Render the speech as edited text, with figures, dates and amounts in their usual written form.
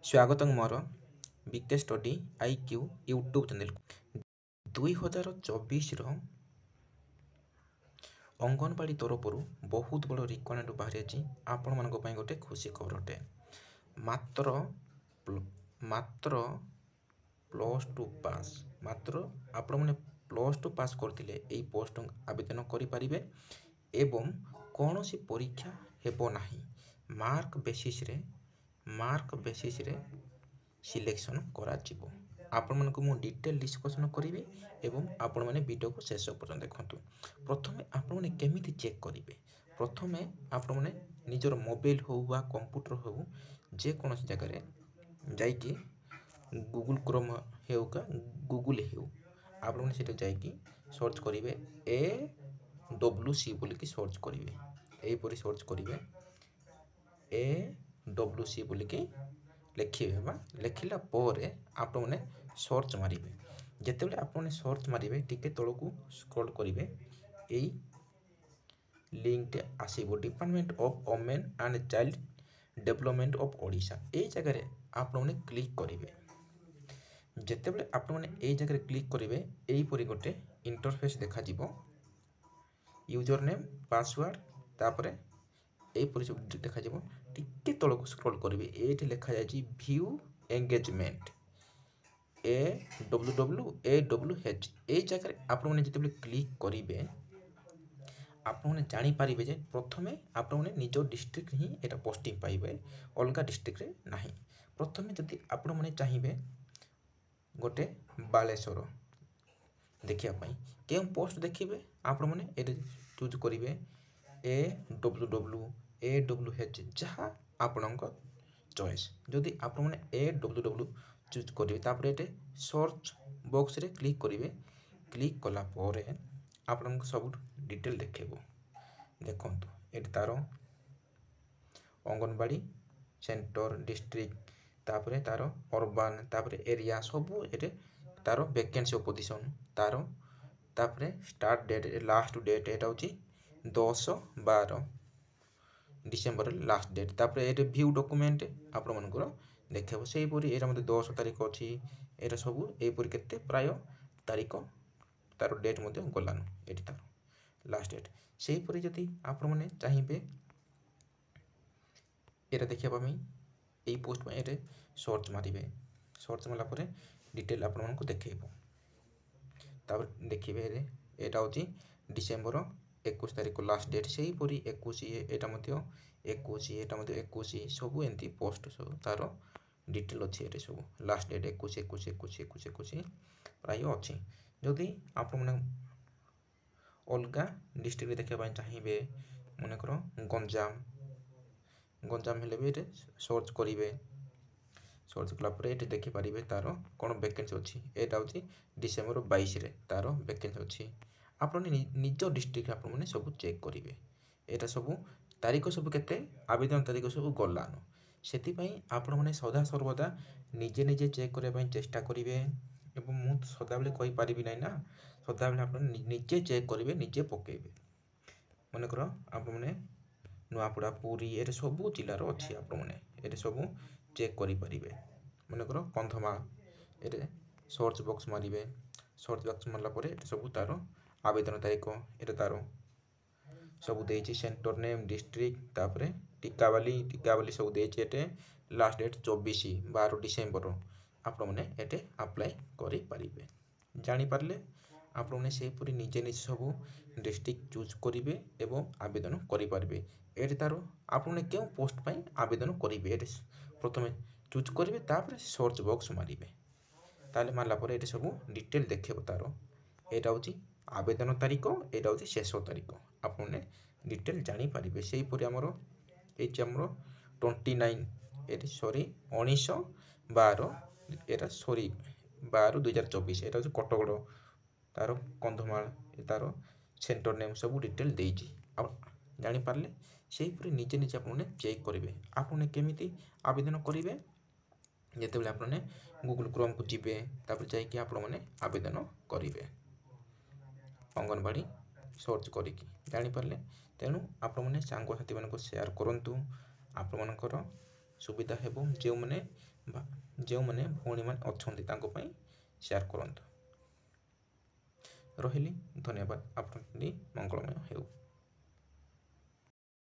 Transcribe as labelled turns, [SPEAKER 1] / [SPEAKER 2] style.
[SPEAKER 1] स्वागत मोर BK study IQ YouTube channel 2024 anganwadi तरफ बहुत बड़ रिक्वायरमेंट बाहरी आपण मान गोटे खुशी खबर अटे। मात्र मात्र +2 पास मात्र आपण मैंने +2 पास करथिले एई पोस्ट आवेदन करि परिबे एवं कौन सी परीक्षा हेबो नाही। मार्क बेसिस रे सिलेक्शन करा जिवो। आपण मन को मु डिटेल डिस्कशन करिवे एवं आपण माने वीडियो को शेष पर्यंत देखंतु। प्रथमे आपण माने केमिति चेक करिवे। प्रथमे आपण माने निजर मोबाइल हो वा कंप्यूटर हो जे कोनोसी जगह रे जाई कि गूगल क्रोम हेउ का गूगल हेउ आपण माने सेटा जाई कि सर्च करिवे AWC बोली कि सर्च करिवे। एई परि सर्च करिवे AWC बोली कि लिखिए बा लिखिला पोरे आपण माने सर्च मारिवे। जेतेबेले आपण माने सर्च मारिवे टिके तळकू स्क्रॉल करिवे एई लिंक टे आसीबो department of women and child development of Odisha. एई जगह रे आपण माने क्लिक करिवे। जेतेबेले आपण माने एई जगह रे क्लिक करिवे एई परि गोटे इंटरफेस देखा जिवो। यूजर नेम पासवर्ड तापरे एई परि सब देखा जिवो। टिके तळकू स्क्रॉल करिवे एठी लिखा जाय छि व्यू एंगेजमेंट AWWH। ए जगह रे आपण माने जेतेबेले क्लिक करिवे आपण माने जानि परिबे जे प्रथमे आपण माने निजो डिस्ट्रिक्ट ही एटा पोस्टिंग पाइबे अलगा डिस्ट्रिक्ट रे नाही। प्रथमे जदि आपण माने चाहिबे गोटे बालेश्वर देखिया पई केम पोस्ट देखिबे आपण माने एटे चूज करिवे AWWH जहा आपणक चॉइस। जदि आपण माने AWW चूज करिवे तापर एटे सर्च बॉक्स रे क्लिक करिवे। क्लिक कला पोरे आपणक सब डिटेल देखेबो। देखंतु एटे तारो अंगनवाड़ी सेंटर डिस्ट्रिक्ट तापर तारो अर्बन तापर एरिया सब एटे तारो वैकेंसी पोजीशन तारो तापर स्टार्ट डेट लास्ट डेट एटा होची 10/12 डिसेंबर लास्ट डेट तापर एटे व्यू डॉक्यूमेंट आपण मनकर देखेबो। सेही परि एरा मते 10 तारिख अछि एरा सब एई परि केते प्राय तारिख तारो डेट मते गलानु एटी तारो लास्ट डेट। सेही परि जति आपण माने चाहिबे एरा देखिया पामी एई पोस्ट में एटे सर्च मारिबे। सर्च मारला परे डिटेल आपण मन को देखेबो। तापर देखिबे रे एटा होची डिसेंबर 21 तारिख लास्ट डेट। सेही परि 21 एटा मते 21 एटा मते 21 सब एंती पोस्ट सब तारो डिटेल अछि एटे सब लास्ट डेट 21 प्राय अछि। जदि आपण माने अलगा डिस्ट्रिक्ट रे देखिया पई चाहिबे मने करो गंजाम हेले भी एटे सर्च करिवे। सर्च कला परे एटे देखि परिबे तारो कोन वैकेंसी अछि। एटा होची डिसेंबर 22 रे तारो वैकेंसी अछि। आपण निजो डिस्ट्रिक्ट आपण माने सब चेक करिवे। एटा सब तारिख सब केते आवेदन तारिख सब गलानो सेति पई आपण माने सदा सर्वदा निजे निजे चेक करे पई चेष्टा करिवे। एवं मु सदा बेले कहि परिबि नै ना सदा बेले आपण निजे चेक करिवे निजे पकेइबे। मने करो आपण माने नुआपड़ा पुरी एटे सब जिल्ला रो अछि। आपण माने एटे सब चेक करि परिबे। मने करो कंधमाल एटे सर्च बॉक्स मारिबे। सर्च बॉक्स मारला परे एटे सब तारो आवेदन तारिख एटे तारो सब देछि सेंटर नेम डिस्ट्रिक्ट तापरे टिकावाली सब देछि। एटे लास्ट डेट 24/12 डिसेंबर आपण माने एटे अप्लाई करि परिबे। जानि पारले आपण माने सेही पुरी निजे निजे सब डिस्ट्रिक्ट चूज करिवे एवं आवेदन करि परिबे। एटे तारो आपण माने केउ पोस्ट पई आवेदन करिवे एटे प्रथमे चूज करिवे तापर सर्च बॉक्स मारिवे। ताले मारला परे एटे सब डिटेल देखेबो तारो एटा होची आवेदन तारिख एटा होची शेष तारिख आपण माने डिटेल जानि परिबे। सेही पुरी हमरो एची हमरो 29 एटी सॉरी 19/12 एटा सॉरी 12/2024 एटा होची कटगड़ तारो कंधमाल तारो सेंटर नेम सब डिटेल देछि। आप जानि पारले सेही पुरी निजे निजे आपण माने चेक करिवे। आपण माने केमिति आवेदन करिवे जेतेबेले आपण माने गूगल क्रोम को जिबे तापर जाई कि आपण माने आवेदन करिवे अंगनवाड़ी सर्च करिकि जानि पारले। तेनु आपण माने सांग साथी मानको शेयर करंतु। आपण मानकर ସୁବିଧା ହେବ। ଯେଉଁମାନେ ଭଉଣୀମାନେ ଅଛନ୍ତି ତାଙ୍କ ପାଇଁ ସେୟାର କରନ୍ତୁ। ରହିଲି, ଧନ୍ୟବାଦ। ଆପଣ